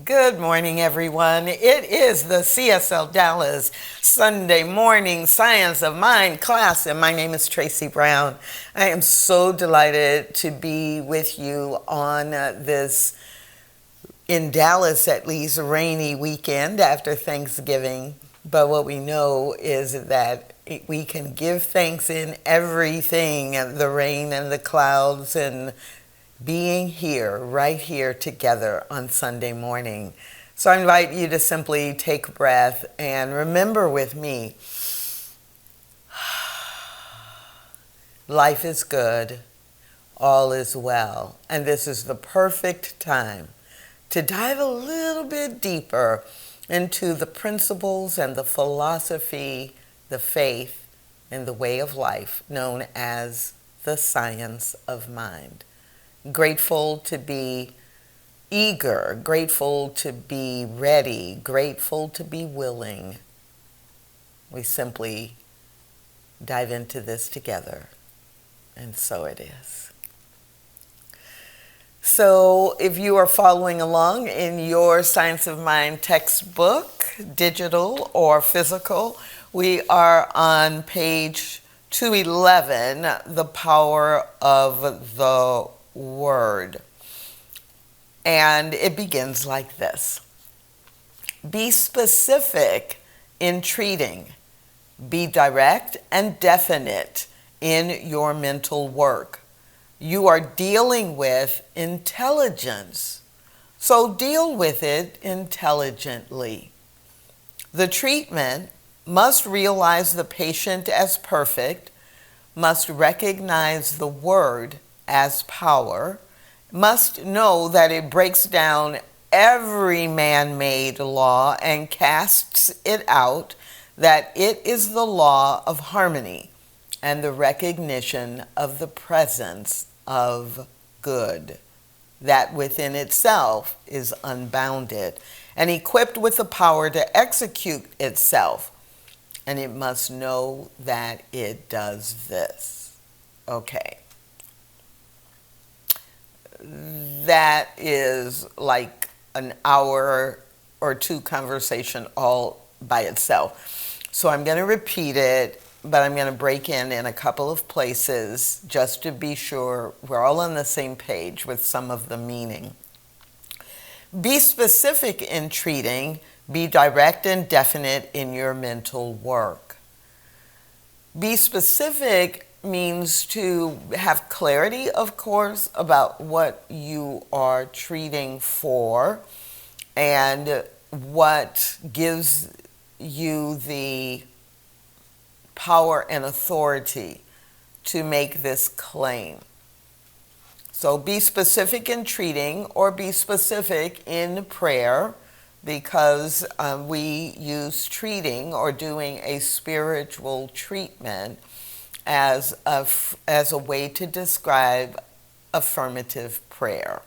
Good morning, everyone. It is the CSLDallas Sunday morning Science of Mind class, and my name is Tracy Brown. I am so delighted to be with you on this, in Dallas at least, rainy weekend after Thanksgiving. But what we know is that we can give thanks in everything, the rain and the clouds and being here, right here together on Sunday morning. So I invite you to simply take a breath and remember with me, life is good, all is well, and this is the perfect time to dive a little bit deeper into the principles and the philosophy, the faith, and the way of life known as the science of mind. Grateful to be eager, grateful to be ready, grateful to be willing. We simply dive into this together, and so it is. So if you are following along in your Science of Mind textbook, digital or physical, we are on page 211, The Power of the Word. And it begins like this. Be specific in treating. Be direct and definite in your mental work. You are dealing with intelligence, so deal with it intelligently. The treatment must realize the patient as perfect, must recognize the word as power, must know that it breaks down every man-made law and casts it out, that it is the law of harmony and the recognition of the presence of good, that within itself is unbounded and equipped with the power to execute itself. And it must know that it does this. Okay. That is like an hour or two conversation all by itself. So I'm going to repeat it, but I'm going to break in a couple of places just to be sure we're all on the same page with some of the meaning. Be specific in treating. Be direct and definite in your mental work. Be specific means to have clarity, of course, about what you are treating for and what gives you the power and authority to make this claim. So be specific in treating or be specific in prayer, because we use treating or doing a spiritual treatment as a way to describe affirmative prayer.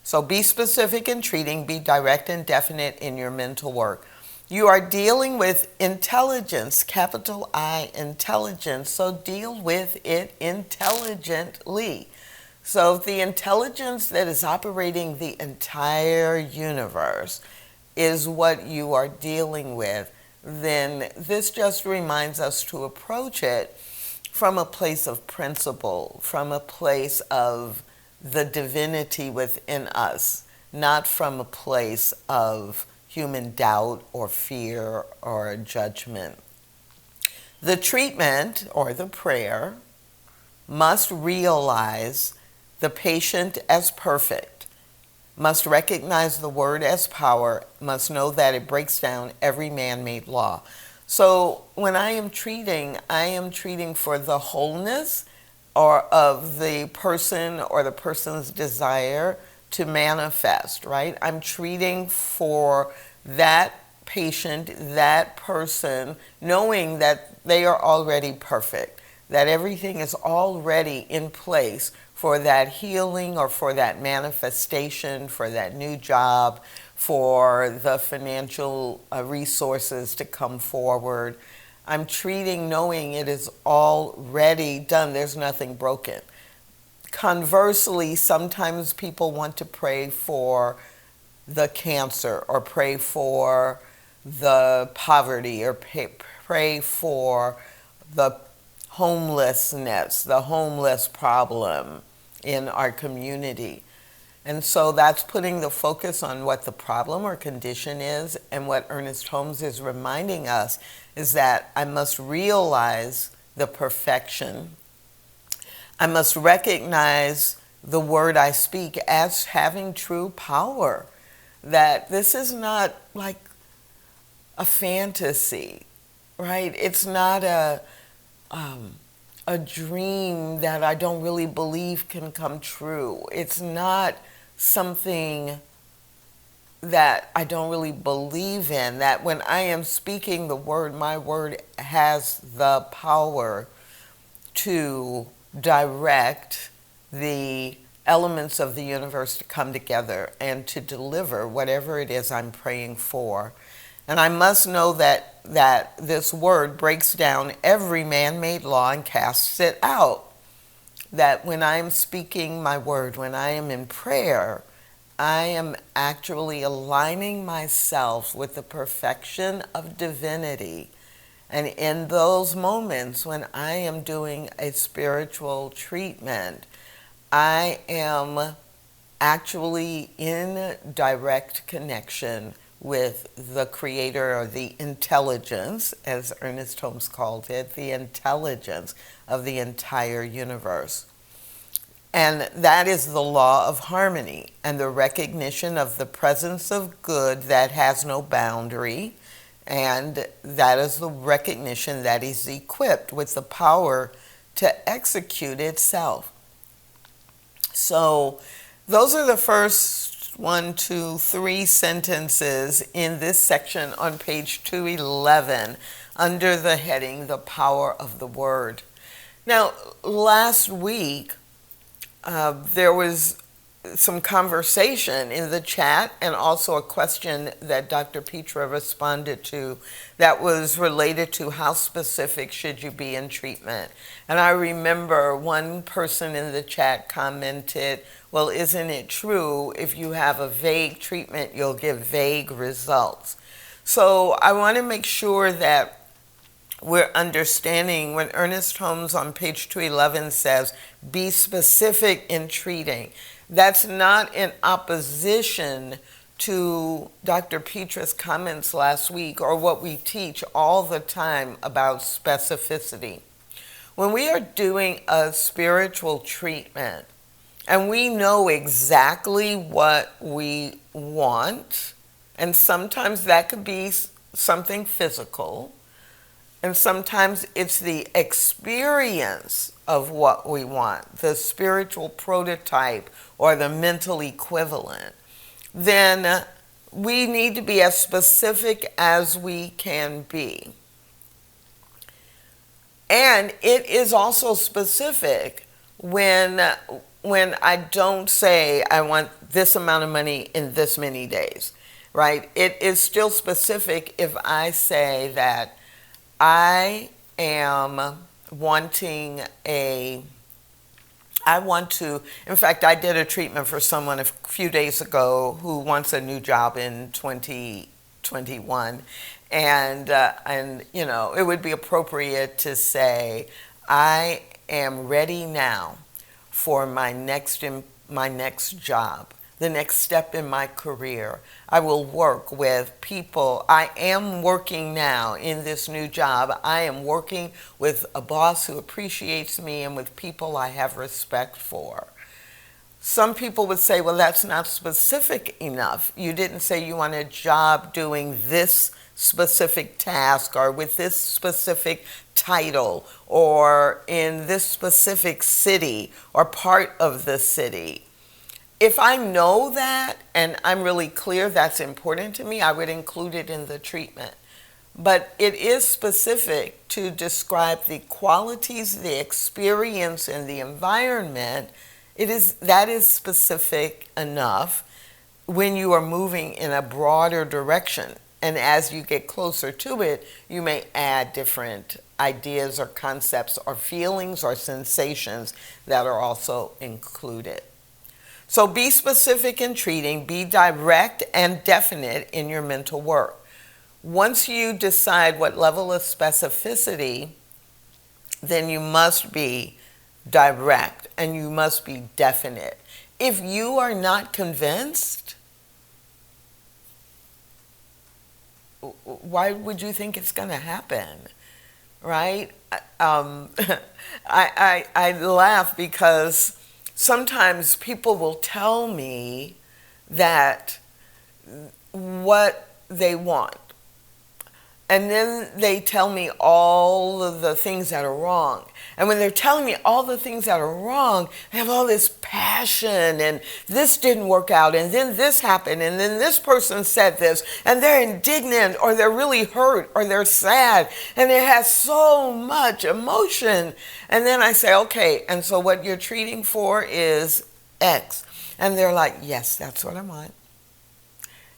So be specific in treating, be direct and definite in your mental work. You are dealing with intelligence, capital I, intelligence, so deal with it intelligently. So the intelligence that is operating the entire universe is what you are dealing with, then this just reminds us to approach it from a place of principle, from a place of the divinity within us, not from a place of human doubt or fear or judgment. The treatment or the prayer must realize the patient as perfect, must recognize the word as power, must know that it breaks down every man-made law. So when I am treating for the wholeness or of the person or the person's desire to manifest, right? I'm treating for that patient, that person, knowing that they are already perfect, that everything is already in place for that healing or for that manifestation, for that new job, for the financial resources to come forward. I'm treating knowing it is already done. There's nothing broken. Conversely, sometimes people want to pray for the cancer, or pray for the poverty, or pray for the homelessness, the homeless problem in our community. And so that's putting the focus on what the problem or condition is. And what Ernest Holmes is reminding us is that I must realize the perfection. I must recognize the word I speak as having true power. That this is not like a fantasy, right? It's not a dream that I don't really believe can come true. It's not something that I don't really believe in. That when I am speaking the word, my word has the power to direct the elements of the universe to come together and to deliver whatever it is I'm praying for. And I must know that this word breaks down every man-made law and casts it out. That when I am speaking my word, when I am in prayer, I am actually aligning myself with the perfection of divinity. And in those moments when I am doing a spiritual treatment, I am actually in direct connection with the creator, or the intelligence, as Ernest Holmes called it, the intelligence of the entire universe. And that is the law of harmony and the recognition of the presence of good that has no boundary. And that is the recognition that is equipped with the power to execute itself. So those are the first 1, 2, 3 sentences in this section on page 211 under the heading, The Power of the Word. Now, last week, there was some conversation in the chat and also a question that Dr. Petra responded to that was related to how specific should you be in treatment. And I remember one person in the chat commented, well, isn't it true if you have a vague treatment, you'll give vague results? So I want to make sure that we're understanding when Ernest Holmes on page 211 says, be specific in treating. That's not in opposition to Dr. Petra's comments last week or what we teach all the time about specificity. When we are doing a spiritual treatment and we know exactly what we want, and sometimes that could be something physical, and sometimes it's the experience of what we want, the spiritual prototype or the mental equivalent, then we need to be as specific as we can be. And it is also specific when I don't say I want this amount of money in this many days, right? It is still specific if I say that I am wanting in fact, I did a treatment for someone a few days ago who wants a new job in 2021. And you know, it would be appropriate to say, I am ready now for my next job, the next step in my career. I will work with people. I am working now in this new job. I am working with a boss who appreciates me and with people I have respect for. Some people would say, well, that's not specific enough. You didn't say you want a job doing this specific task or with this specific title or in this specific city or part of the city. If I know that and I'm really clear that's important to me, I would include it in the treatment. But it is specific to describe the qualities, the experience, and the environment. That is specific enough when you are moving in a broader direction. And as you get closer to it, you may add different ideas or concepts or feelings or sensations that are also included. So be specific in treating, be direct and definite in your mental work. Once you decide what level of specificity, then you must be direct and you must be definite. If you are not convinced, why would you think it's going to happen? Right? I laugh because sometimes people will tell me that what they want, and then they tell me all of the things that are wrong. And when they're telling me all the things that are wrong, they have all this passion, and this didn't work out, and then this happened, and then this person said this, and they're indignant, or they're really hurt, or they're sad, and it has so much emotion. And then I say, okay, and so what you're treating for is X. And they're like, yes, that's what I want.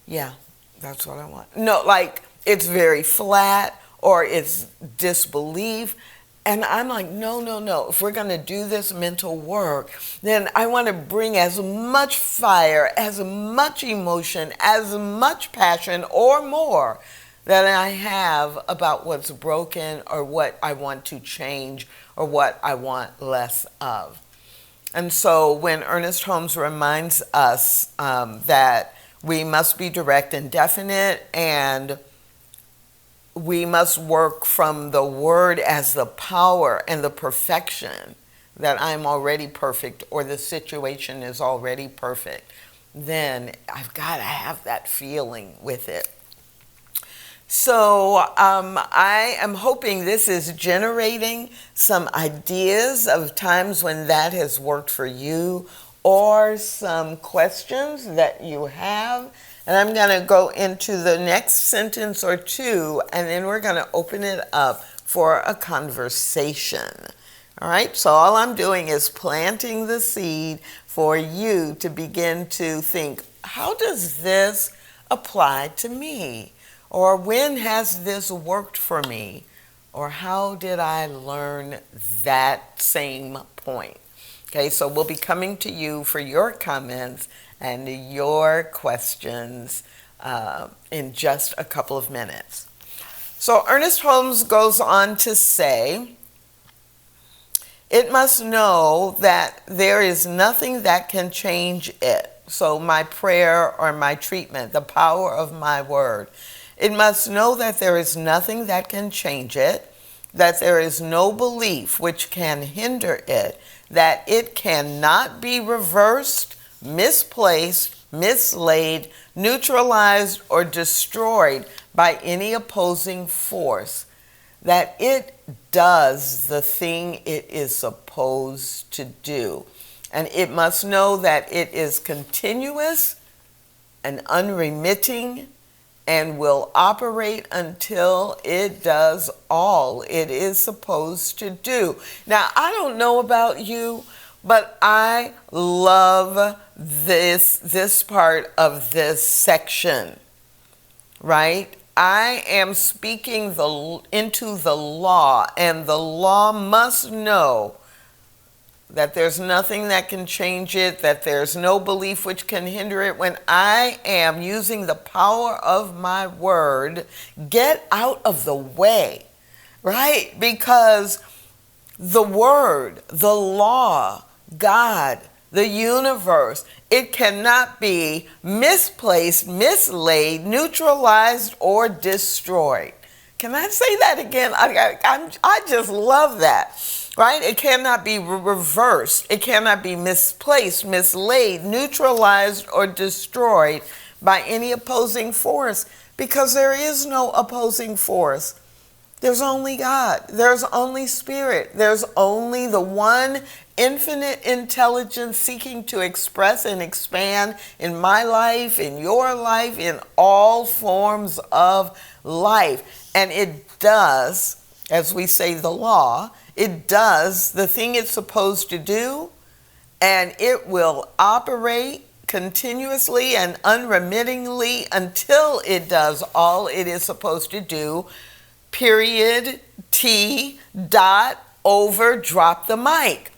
Yeah, that's what I want. No, like, it's very flat, or it's disbelief. And I'm like, no, no, no. If we're going to do this mental work, then I want to bring as much fire, as much emotion, as much passion, or more that I have about what's broken, or what I want to change, or what I want less of. And so when Ernest Holmes reminds us that we must be direct and definite, and we must work from the word as the power and the perfection, that I'm already perfect, or the situation is already perfect, then I've got to have that feeling with it. So I am hoping this is generating some ideas of times when that has worked for you, or some questions that you have. And I'm going to go into the next sentence or two, and then we're going to open it up for a conversation. All right, so all I'm doing is planting the seed for you to begin to think, how does this apply to me? Or when has this worked for me? Or how did I learn that same point? Okay, so we'll be coming to you for your comments and your questions in just a couple of minutes. So Ernest Holmes goes on to say, it must know that there is nothing that can change it. So my prayer or my treatment, the power of my word. It must know that there is nothing that can change it, that there is no belief which can hinder it, that it cannot be reversed, misplaced, mislaid, neutralized, or destroyed by any opposing force, that it does the thing it is supposed to do. And it must know that it is continuous and unremitting, and will operate until it does all it is supposed to do. Now, I don't know about you, but I love this part of this section, right? I am speaking into the law, and the law must know that there's nothing that can change it, that there's no belief which can hinder it. When I am using the power of my word, get out of the way, right? Because the word, the law, God, the universe, it cannot be misplaced, mislaid, neutralized, or destroyed. Can I say that again? I just love that. Right? It cannot be reversed. It cannot be misplaced, mislaid, neutralized, or destroyed by any opposing force, because there is no opposing force. There's only God. There's only Spirit. There's only the one infinite intelligence seeking to express and expand in my life, in your life, in all forms of life. And it does, as we say, the law, it does the thing it's supposed to do, and it will operate continuously and unremittingly until it does all it is supposed to do. Period. T. Dot. Over. Drop the mic.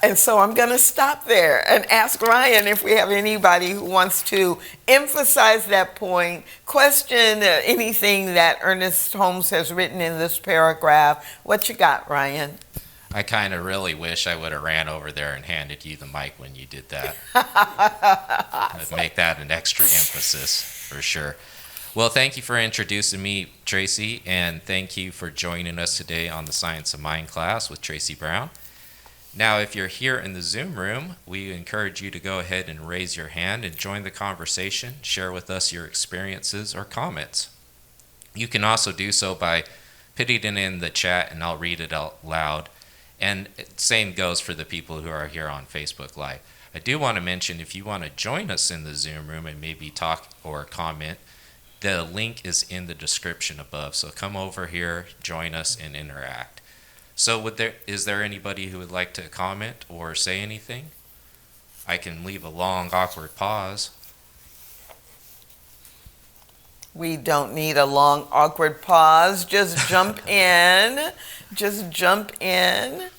And so I'm going to stop there and ask Ryan if we have anybody who wants to emphasize that point, question anything that Ernest Holmes has written in this paragraph. What you got, Ryan? I kind of really wish I would have ran over there and handed you the mic when you did that. I'd make that an extra emphasis for sure. Well, thank you for introducing me, Tracy, and thank you for joining us today on the Science of Mind class with Tracy Brown. Now, if you're here in the Zoom room, we encourage you to go ahead and raise your hand and join the conversation. Share with us your experiences or comments. You can also do so by putting it in the chat and I'll read it out loud. And same goes for the people who are here on Facebook Live. I do want to mention, if you want to join us in the Zoom room and maybe talk or comment, the link is in the description above. So come over here, join us, and interact. So is there anybody who would like to comment or say anything? I can leave a long, awkward pause. We don't need a long, awkward pause. Just jump in. Just jump in.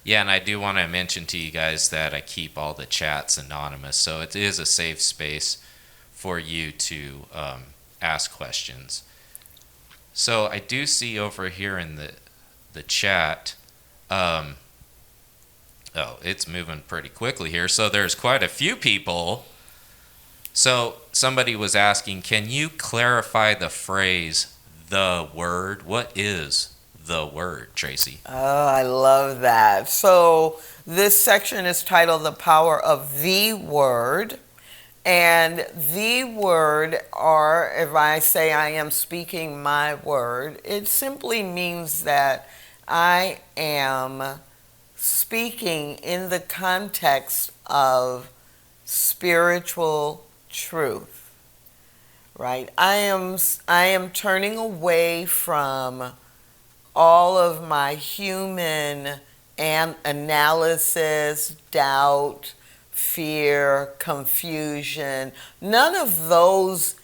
Yeah, and I do want to mention to you guys that I keep all the chats anonymous, so it is a safe space for you to ask questions. So I do see over here in the chat, it's moving pretty quickly here, so there's quite a few people. So somebody was asking, can you clarify the phrase, the word? What is the word, Tracy? Oh, I love that. So this section is titled The Power of the Word. And the word, or if I say I am speaking my word, it simply means that I am speaking in the context of spiritual truth, right? I am turning away from all of my human analysis, doubt, fear, confusion. None of those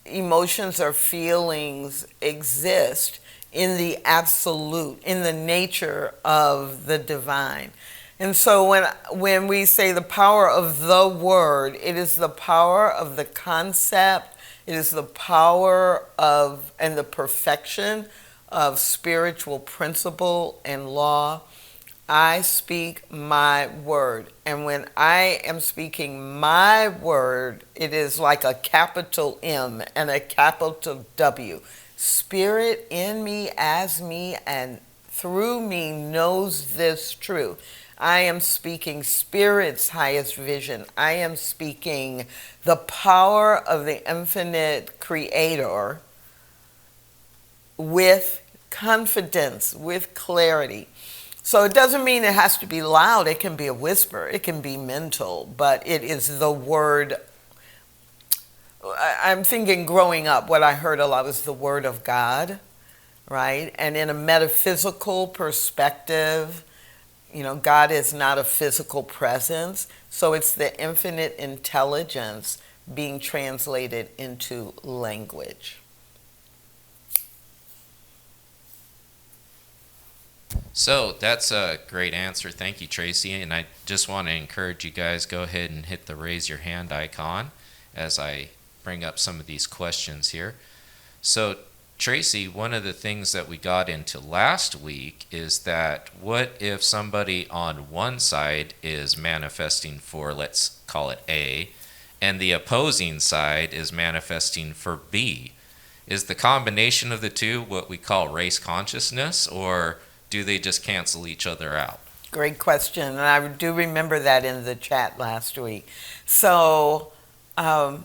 emotions or feelings exist in the absolute, in the nature of the divine. And so when we say the power of the word, it is the power of the concept, it is the power of and the perfection of spiritual principle and law. I speak my word. And when I am speaking my word, it is like a capital M and a capital W. Spirit in me, as me, and through me knows this truth. I am speaking Spirit's highest vision. I am speaking the power of the infinite Creator with confidence, with clarity. So it doesn't mean it has to be loud. It can be a whisper. It can be mental. But it is the word. I'm thinking growing up, what I heard a lot was the word of God, right? And in a metaphysical perspective, God is not a physical presence. So it's the infinite intelligence being translated into language. So that's a great answer. Thank you, Tracy. And I just want to encourage you guys, go ahead and hit the raise your hand icon as I bring up some of these questions here. So Tracy, one of the things that we got into last week is that what if somebody on one side is manifesting for, let's call it A, and the opposing side is manifesting for B? Is the combination of the two what we call race consciousness, or do they just cancel each other out? Great question. And I do remember that in the chat last week. So there's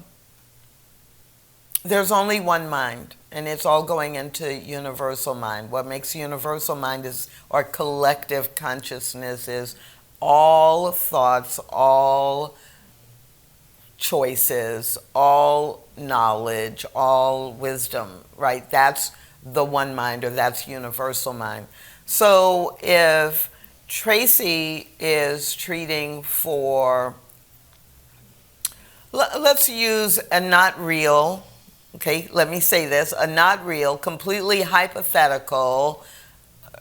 only one mind, and it's all going into universal mind. What makes universal mind is, or collective consciousness is, all thoughts, all choices, all knowledge, all wisdom, right? That's the one mind, or that's universal mind. So if Tracy is treating for, let's use a not real, okay, let me say this, a not real, completely hypothetical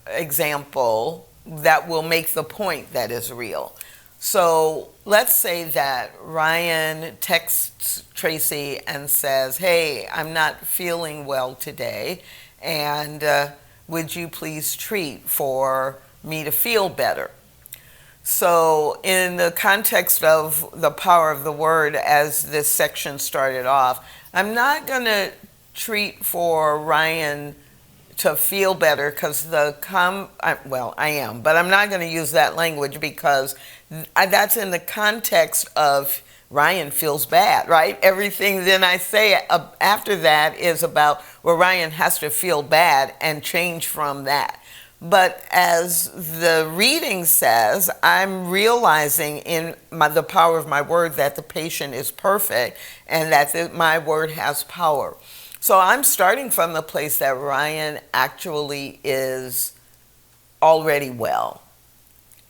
example that will make the point that is real. So let's say that Ryan texts Tracy and says, hey, I'm not feeling well today, and would you please treat for me to feel better? So in the context of the power of the word, as this section started off, I'm not going to treat for Ryan to feel better because I am, but I'm not going to use that language because that's in the context of Ryan feels bad, right? Everything then I say after that is about, well, Ryan has to feel bad and change from that. But as the reading says, I'm realizing in the power of my word that the patient is perfect and that my word has power. So I'm starting from the place that Ryan actually is already well.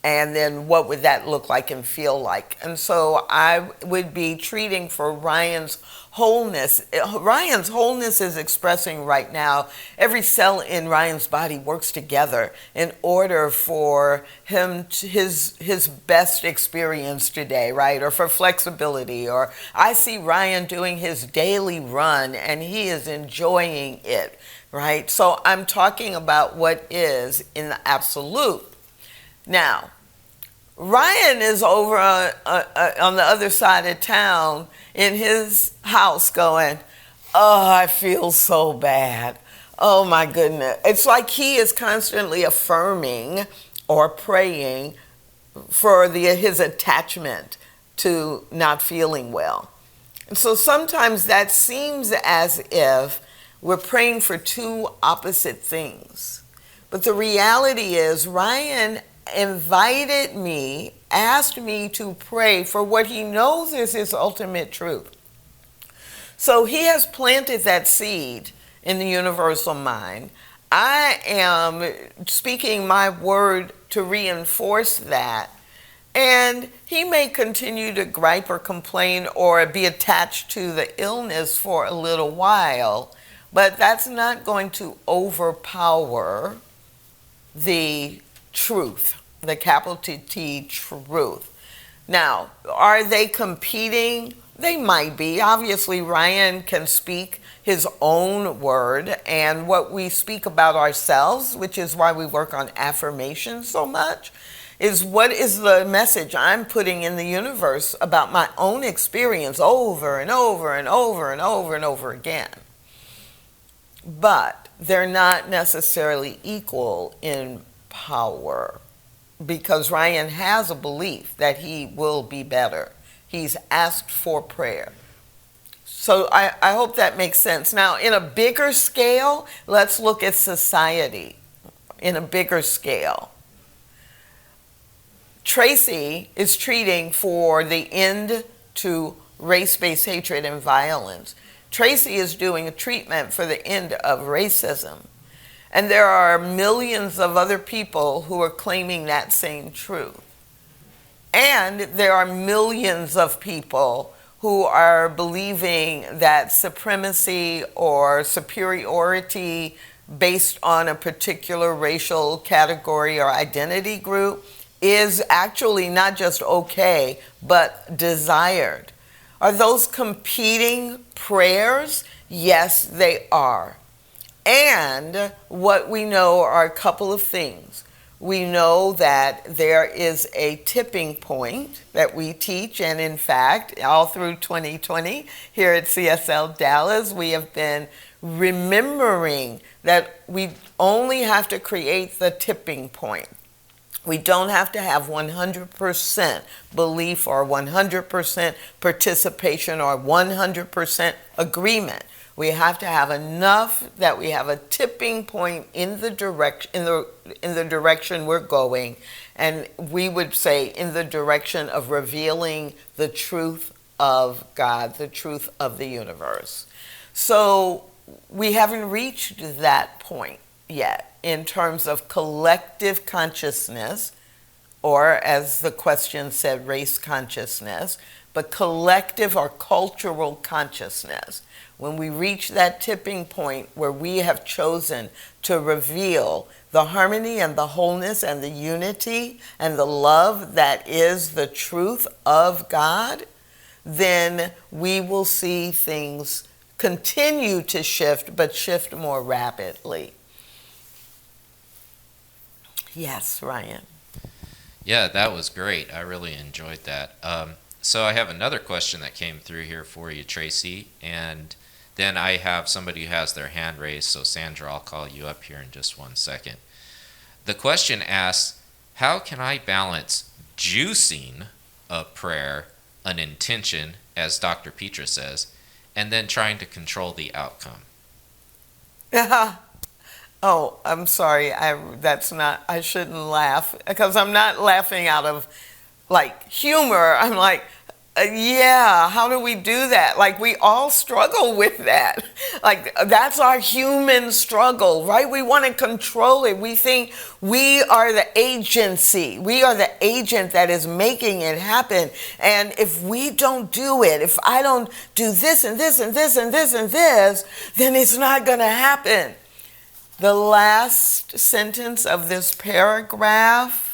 And then what would that look like and feel like? And so I would be treating for Ryan's wholeness. Ryan's wholeness is expressing right now, every cell in Ryan's body works together in order for him his best experience today, right? Or for flexibility. Or I see Ryan doing his daily run and he is enjoying it, right? So I'm talking about what is in the absolute. Now, Ryan is over on the other side of town in his house going, oh, I feel so bad. Oh, my goodness. It's like he is constantly affirming or praying for his attachment to not feeling well. And so sometimes that seems as if we're praying for two opposite things. But the reality is Ryan invited me, asked me to pray for what he knows is his ultimate truth. So he has planted that seed in the universal mind. I am speaking my word to reinforce that. And he may continue to gripe or complain or be attached to the illness for a little while, but that's not going to overpower the truth, the capital T truth. Now, are they competing? They might be. Obviously, Ryan can speak his own word and what we speak about ourselves, which is why we work on affirmation so much, is what is the message I'm putting in the universe about my own experience over and over and over and over and over again. But they're not necessarily equal in power because Ryan has a belief that he will be better. He's asked for prayer. So I hope that makes sense. Now, in a bigger scale, let's look at society in a bigger scale. Tracy is treating for the end to race-based hatred and violence. Tracy is doing a treatment for the end of racism. And there are millions of other people who are claiming that same truth. And there are millions of people who are believing that supremacy or superiority based on a particular racial category or identity group is actually not just okay, but desired. Are those competing prayers? Yes, they are. And what we know are a couple of things. We know that there is a tipping point that we teach, and in fact, all through 2020 here at CSLDallas, we have been remembering that we only have to create the tipping point. We don't have to have 100% belief or 100% participation or 100% agreement. We have to have enough that we have a tipping point in the direction we're going, and we would say in the direction of revealing the truth of God, the truth of the universe. So we haven't reached that point yet in terms of collective consciousness, or as the question said, race consciousness, but collective or cultural consciousness. When we reach that tipping point where we have chosen to reveal the harmony and the wholeness and the unity and the love that is the truth of God, then we will see things continue to shift, but shift more rapidly. Yes, Ryan. Yeah, that was great. I really enjoyed that. So I have another question that came through here for you, Tracy, and then I have somebody who has their hand raised. So Sandra, I'll call you up here in just 1 second. The question asks, how can I balance juicing a prayer, an intention, as Dr. Petra says, and then trying to control the outcome? Oh, I'm sorry. I shouldn't laugh because I'm not laughing out of like humor. I'm like, yeah, how do we do that? Like, we all struggle with that. Like, that's our human struggle, right? We want to control it. We think we are the agency. We are the agent that is making it happen. And if we don't do it, if I don't do this and this and this and this and this, then it's not going to happen. The last sentence of this paragraph,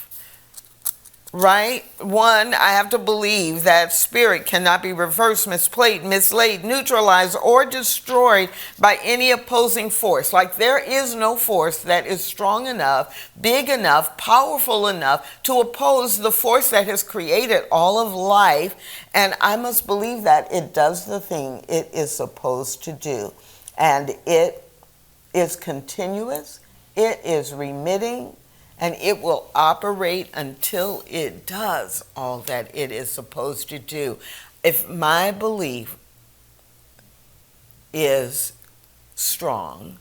right? One, I have to believe that spirit cannot be reversed, misplayed, mislaid, neutralized, or destroyed by any opposing force. Like, there is no force that is strong enough, big enough, powerful enough to oppose the force that has created all of life. And I must believe that it does the thing it is supposed to do. And it is continuous, it is remitting, and it will operate until it does all that it is supposed to do. If my belief is strong,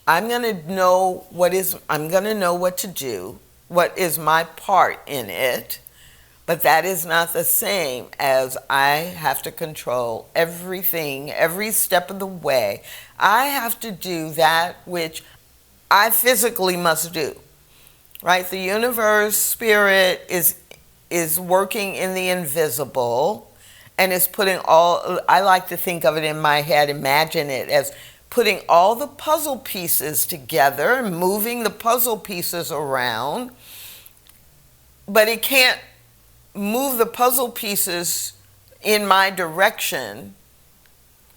I'm going to know what to do, what is my part in it, but that is not the same as I have to control everything, every step of the way. I have to do that which I physically must do. Right? The universe, spirit is working in the invisible and is putting all, I like to think of it in my head, imagine it as putting all the puzzle pieces together, moving the puzzle pieces around, but it can't move the puzzle pieces in my direction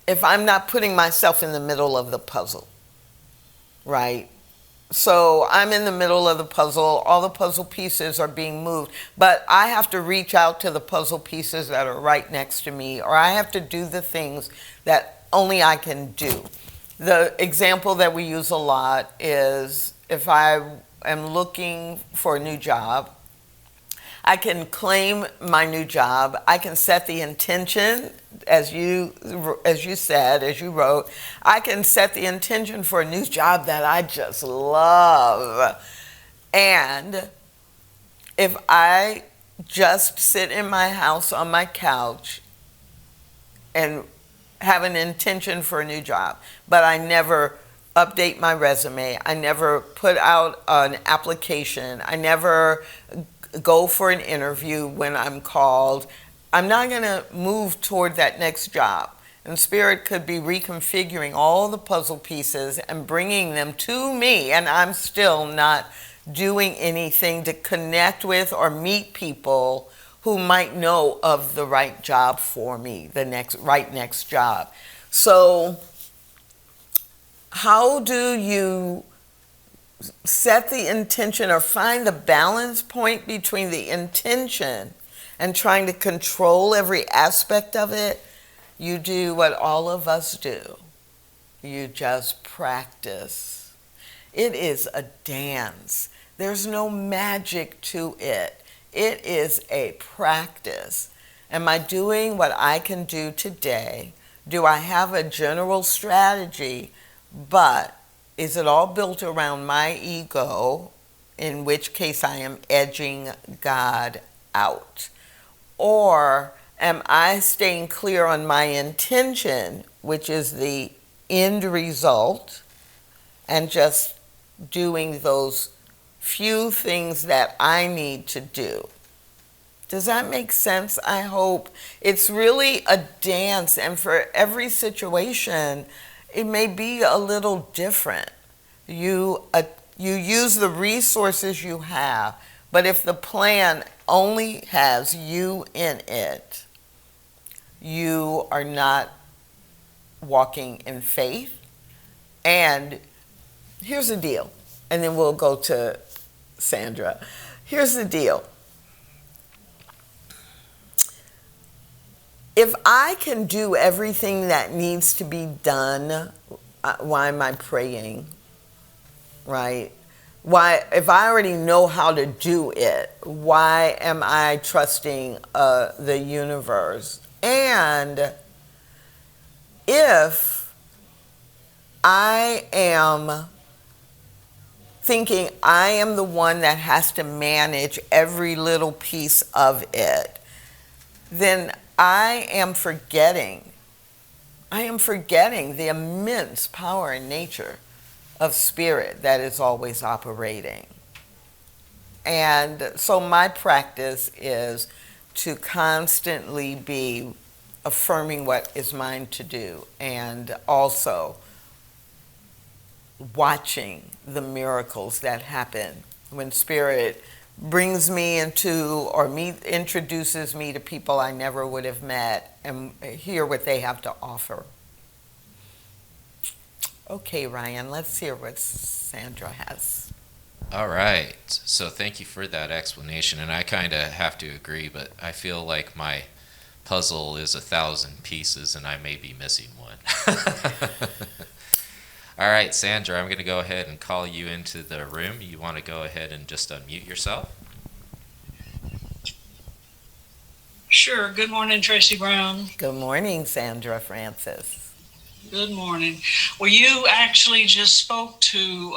if I'm not putting myself in the middle of the puzzle, right? So I'm in the middle of the puzzle, all the puzzle pieces are being moved, but I have to reach out to the puzzle pieces that are right next to me, or I have to do the things that only I can do. The example that we use a lot is if I am looking for a new job, I can claim my new job. I can set the intention, as you said, as you wrote. I can set the intention for a new job that I just love. And if I just sit in my house on my couch and have an intention for a new job, but I never update my resume, I never put out an application, I never go for an interview when I'm called, I'm not going to move toward that next job. And spirit could be reconfiguring all the puzzle pieces and bringing them to me, and I'm still not doing anything to connect with or meet people who might know of the right job for me, the next job. So how do you set the intention or find the balance point between the intention and trying to control every aspect of it? You do what all of us do. You just practice. It is a dance. There's no magic to it. It is a practice. Am I doing what I can do today? Do I have a general strategy? But is it all built around my ego, in which case I am edging God out? Or am I staying clear on my intention, which is the end result, and just doing those few things that I need to do? Does that make sense? I hope. It's really a dance, and for every situation, it may be a little different. You use the resources you have, but if the plan only has you in it, you are not walking in faith. And here's the deal, and then we'll go to Sandra. Here's the deal. If I can do everything that needs to be done, why am I praying? Right? Why, if I already know how to do it, why am I trusting the universe? And if I am thinking I am the one that has to manage every little piece of it, then I am forgetting the immense power and nature of spirit that is always operating. And so my practice is to constantly be affirming what is mine to do, and also watching the miracles that happen when spirit brings me into, or introduces me to people I never would have met, and hear what they have to offer. Okay, Ryan, let's hear what Sandra has. All right. So thank you for that explanation. And I kind of have to agree, but I feel like my puzzle is 1,000 pieces and I may be missing one. All right, Sandra, I'm going to go ahead and call you into the room. You want to go ahead and just unmute yourself? Sure. Good morning, Tracy Brown. Good morning, Sandra Francis. Good morning. Well, you actually just spoke to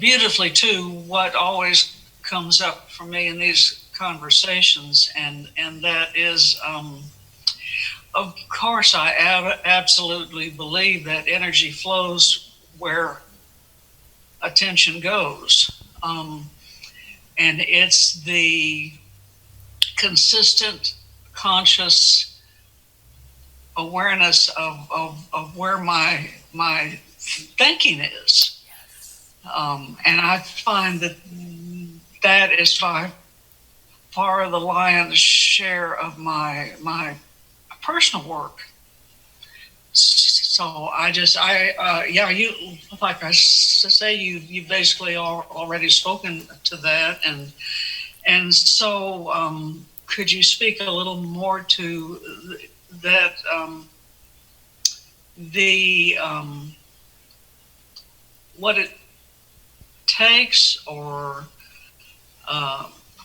beautifully to what always comes up for me in these conversations, and that is, of course, I absolutely believe that energy flows where attention goes, and it's the consistent, conscious awareness of where my thinking is, and I find that is by far the lion's share of my personal work. So you, like I say, you basically already spoken to that, and so could you speak a little more to that, what it takes, or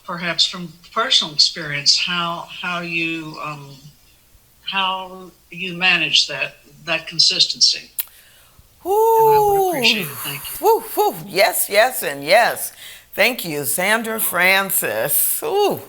perhaps from personal experience, how you manage that consistency? Ooh. And I would appreciate it. Thank you. Woo, woo. Yes, yes, and yes. Thank you, Sandra Francis. Ooh.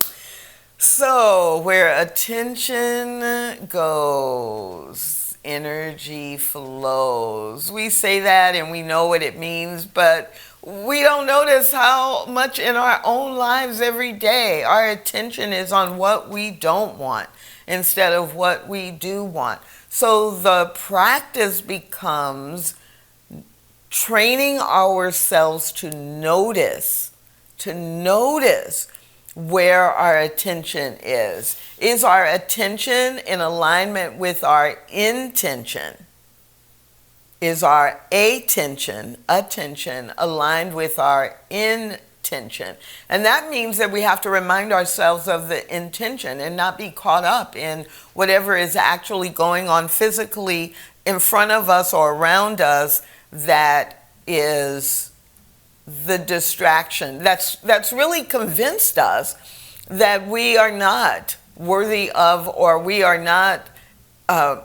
So, where attention goes, energy flows. We say that and we know what it means, but we don't notice how much in our own lives every day our attention is on what we don't want instead of what we do want. So the practice becomes training ourselves to notice where our attention is. Is our attention in alignment with our intention? Is our attention aligned with our intention? And that means that we have to remind ourselves of the intention and not be caught up in whatever is actually going on physically in front of us or around us that is the distraction that's really convinced us that we are not worthy of, or we are not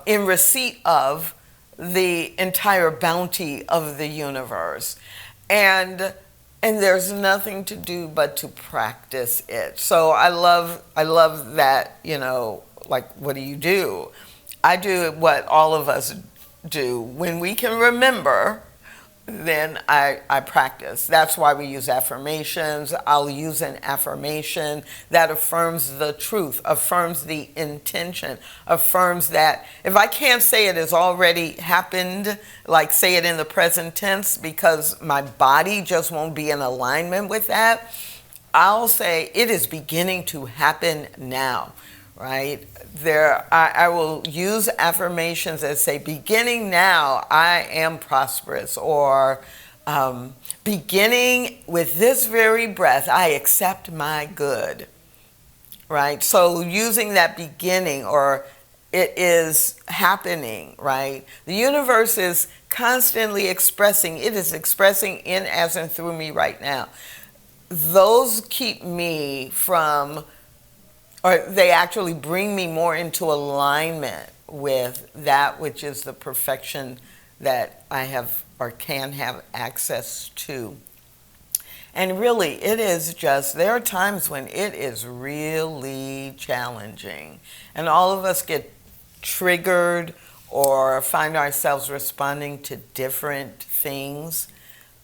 in receipt of the entire bounty of the universe. And there's nothing to do but to practice it. So I love that, like, what do? I do what all of us do when we can remember then I practice. That's why we use affirmations. I'll use an affirmation that affirms the truth, affirms the intention, affirms that if I can't say it has already happened, like say it in the present tense because my body just won't be in alignment with that, I'll say it is beginning to happen now, right? I will use affirmations that say, beginning now, I am prosperous, or beginning with this very breath, I accept my good, right? So using that beginning, or it is happening, right? The universe is constantly expressing, it is expressing in, as, and through me right now. Those keep me from, or they actually bring me more into alignment with that which is the perfection that I have or can have access to. And really, it is just, there are times when it is really challenging. And all of us get triggered or find ourselves responding to different things.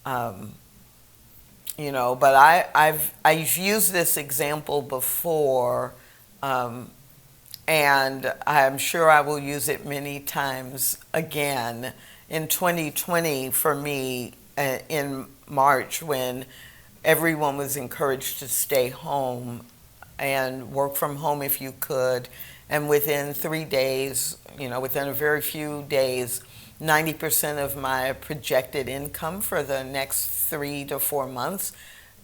But I've used this example before, and I'm sure I will use it many times again. In 2020, for me, in March, when everyone was encouraged to stay home and work from home if you could, and within 3 days, within a very few days, 90% of my projected income for the next 3 to 4 months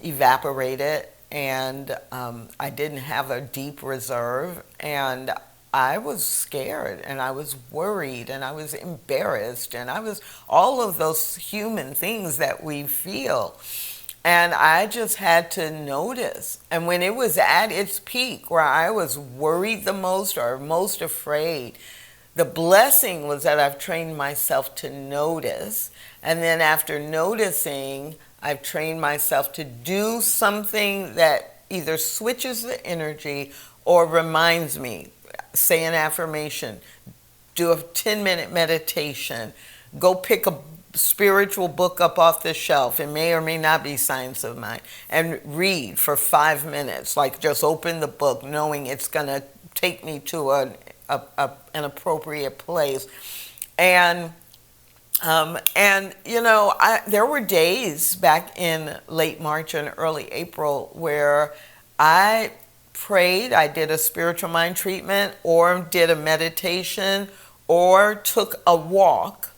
evaporated, and I didn't have a deep reserve, and I was scared, and I was worried, and I was embarrassed, and I was all of those human things that we feel. And I just had to notice. And when it was at its peak, where I was worried the most or most afraid, the blessing was that I've trained myself to notice. And then after noticing, I've trained myself to do something that either switches the energy or reminds me. Say an affirmation, do a 10-minute meditation, go pick a spiritual book up off the shelf. It may or may not be Science of Mind. And read for 5 minutes. Like just open the book knowing it's going to take me to an appropriate place. And there were days back in late March and early April where I prayed, I did a spiritual mind treatment, or did a meditation, or took a walk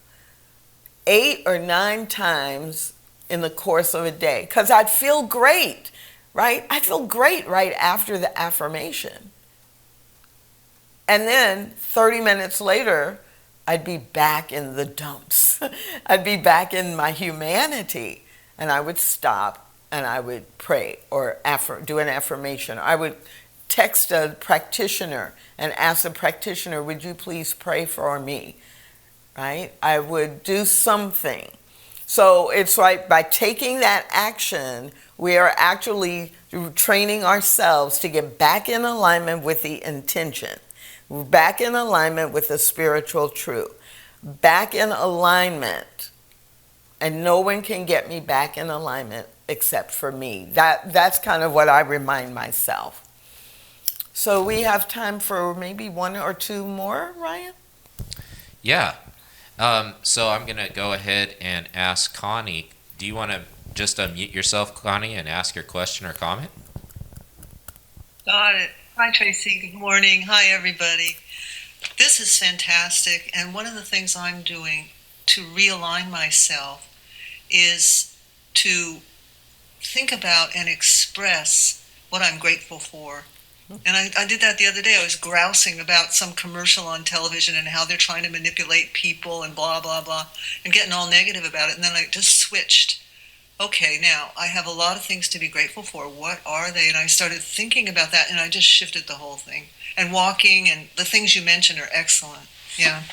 8 or 9 times in the course of a day, because I'd feel great, right? I'd feel great right after the affirmation. And then 30 minutes later, I'd be back in the dumps. I'd be back in my humanity, and I would stop and I would pray or do an affirmation. I would text a practitioner and ask the practitioner, would you please pray for me? Right? I would do something. So it's like by taking that action, we are actually training ourselves to get back in alignment with the intention, back in alignment with the spiritual truth, back in alignment. And no one can get me back in alignment except for me. That's kind of what I remind myself. So we have time for maybe 1 or 2 more, Ryan? Yeah. So I'm going to go ahead and ask Connie. Do you want to just unmute yourself, Connie, and ask your question or comment? Got it. Hi, Tracy. Good morning. Hi, everybody. This is fantastic. And one of the things I'm doing to realign myself is to think about and express what I'm grateful for. And I did that the other day. I was grousing about some commercial on television and how they're trying to manipulate people and blah, blah, blah, and getting all negative about it. And then I just switched. Okay, now I have a lot of things to be grateful for. What are they? And I started thinking about that, and I just shifted the whole thing. And walking and the things you mentioned are excellent. Yeah.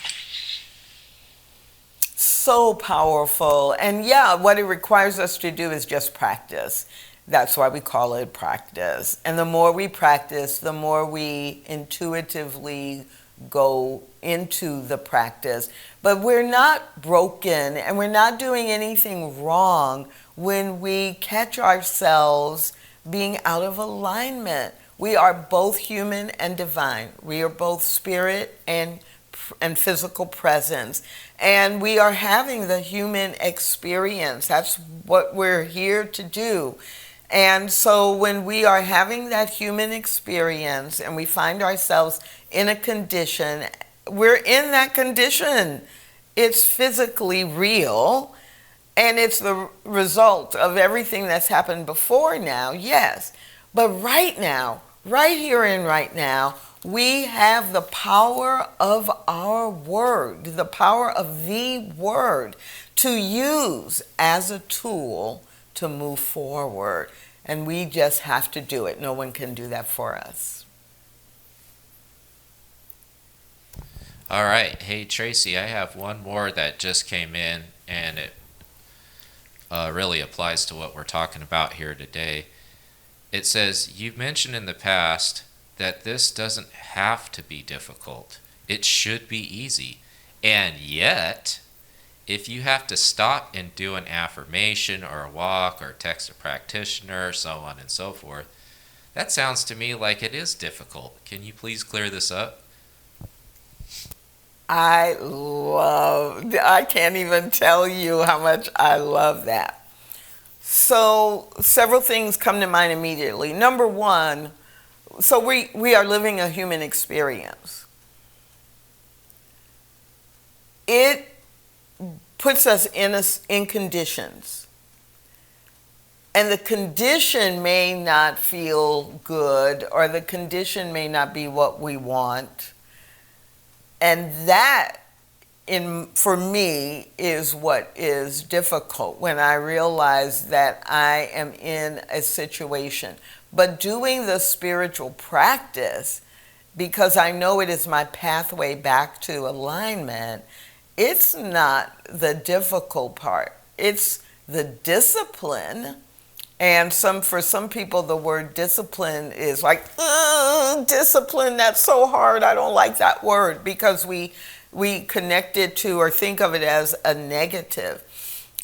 So powerful. And yeah, what it requires us to do is just practice. That's why we call it practice. And the more we practice, the more we intuitively go into the practice. But we're not broken and we're not doing anything wrong when we catch ourselves being out of alignment. We are both human and divine. We are both spirit and physical presence. And we are having the human experience. That's what we're here to do. And so when we are having that human experience and we find ourselves in a condition, we're in that condition. It's physically real, and it's the result of everything that's happened before now, yes. But right now, right here and right now, we have the power of our word, the power of the word to use as a tool to move forward. And we just have to do it. No one can do that for us. All right. Hey, Tracy, I have one more that just came in, and it really applies to what we're talking about here today. It says, you've mentioned in the past that this doesn't have to be difficult. It should be easy. And yet, if you have to stop and do an affirmation or a walk or text a practitioner, so on and so forth, that sounds to me like it is difficult. Can you please clear this up? I can't even tell you how much I love that. So several things come to mind immediately. Number one, so we are living a human experience. It puts us in conditions. And the condition may not feel good, or the condition may not be what we want. And that, for me, is what is difficult when I realize that I am in a situation. But doing the spiritual practice, because I know it is my pathway back to alignment, it's not the difficult part. It's the discipline. And for some people, the word discipline is like, discipline, that's so hard. I don't like that word, because we connect it to or think of it as a negative.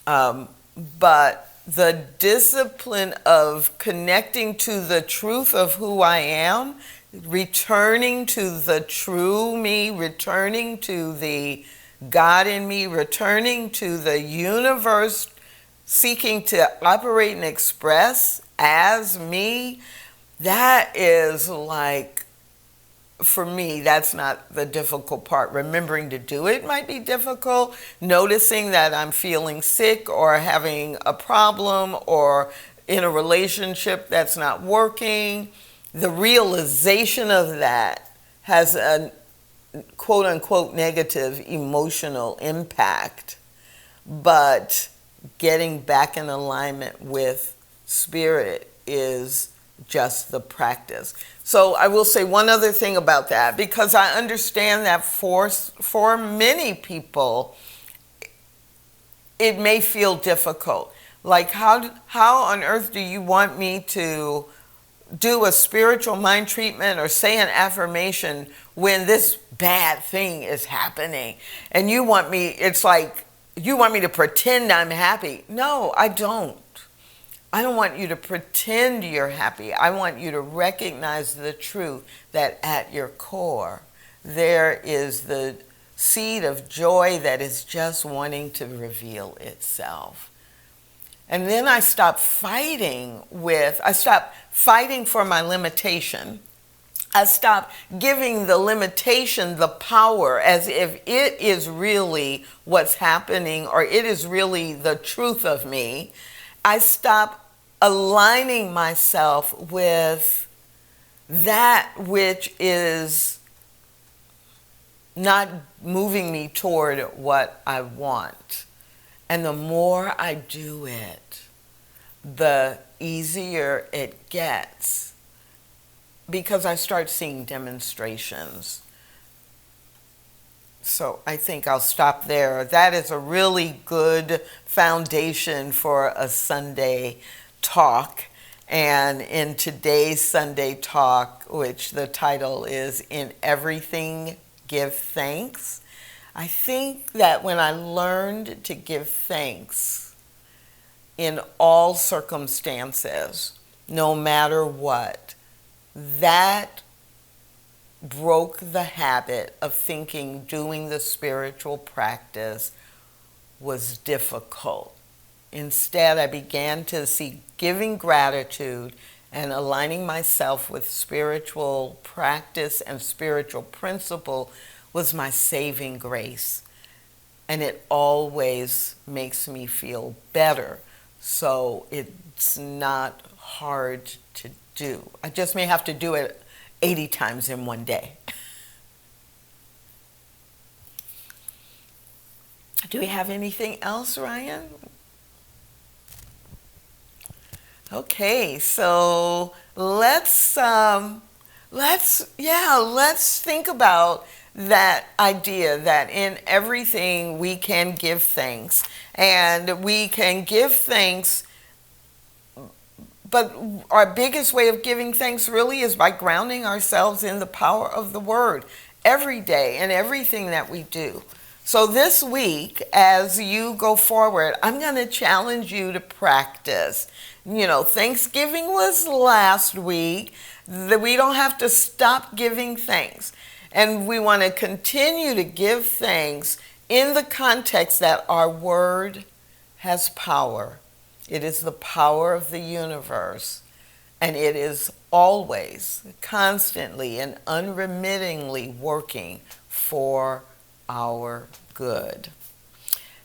But the discipline of connecting to the truth of who I am, returning to the true me, returning to the God in me, returning to the universe, seeking to operate and express as me, that is like, for me, that's not the difficult part. Remembering to do it might be difficult. Noticing that I'm feeling sick or having a problem or in a relationship that's not working, the realization of that has a quote unquote negative emotional impact. But getting back in alignment with spirit is just the practice. So I will say one other thing about that, because I understand that for many people, it may feel difficult. Like, how on earth do you want me to do a spiritual mind treatment or say an affirmation when this bad thing is happening? And you want me, it's like, you want me to pretend I'm happy. No, I don't. I don't want you to pretend you're happy. I want you to recognize the truth that at your core, there is the seed of joy that is just wanting to reveal itself. And then I stop fighting for my limitation. I stop giving the limitation the power as if it is really what's happening or it is really the truth of me. I stop aligning myself with that which is not moving me toward what I want. And the more I do it, the easier it gets, because I start seeing demonstrations. So I think I'll stop there. That is a really good foundation for a Sunday talk. And in today's Sunday talk, which the title is In Everything give thanks. I think that when I learned to give thanks in all circumstances, no matter what, that broke the habit of thinking doing the spiritual practice was difficult. Instead, I began to see giving gratitude and aligning myself with spiritual practice and spiritual principle was my saving grace. And it always makes me feel better. So it's not hard to do. I just may have to do it 80 times in one day. Do we have anything else, Ryan? Okay, so let's think about that idea that in everything we can give thanks, and we can give thanks, but our biggest way of giving thanks really is by grounding ourselves in the power of the Word every day and everything that we do. So this week, as you go forward, I'm going to challenge you to practice. Thanksgiving was last week. We don't have to stop giving thanks. And we want to continue to give thanks in the context that our Word has power. It is the power of the universe. And it is always, constantly, and unremittingly working for our good.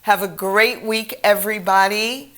Have a great week, everybody.